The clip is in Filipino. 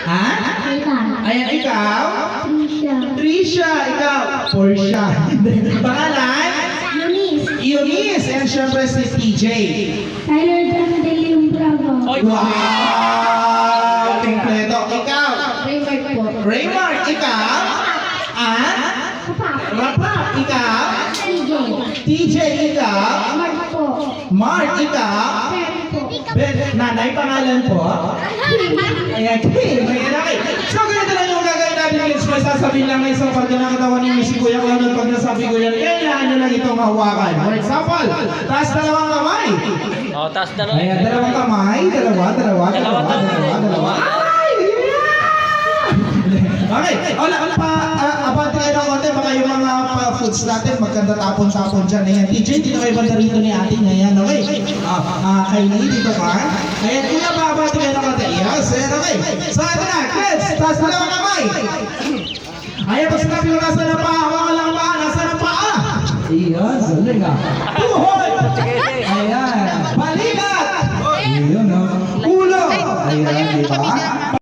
Ha? Ayan, ikaw? Trisha, ikaw? Portia. Pangalan? Eunice. And syempre si TJ. Wow! Kompleto. Ikaw? Raymar, ikaw? Ah? Rapa, ikaw? TJ, ikaw? Mark, ikaw? Nanay, pangalan po? Ayan, okay. So, ganito lang yung gagawin natin guys. May sasabihin lang ngayon sa pag nakatawa ninyo si Kuya Clown. Pag nasabi ko yan, kailangan nyo lang itong hawakan. For example, taas dalawang kamay. Oh, taas dalawa. Ayan, dalawang kamay. Dalawa. Ay! Okay, wala pa, abante kayo ng konti, baka yung mga foods natin, magkanda tapon-tapon dyan. Ayan, TJ, dito kayo banda rito ni ate ngayon, okay? Kylie, dito ka. Ayan, kuya, abante kayo ng konti. Yes, ayan, okay. So, ito na, kids, taas na lang kamay. Ayan, pag sinabi ko nasa na paa, hawakan lang ang paa, nasa na paa. Yes, galing ah. Tuhod! Ayan, balik!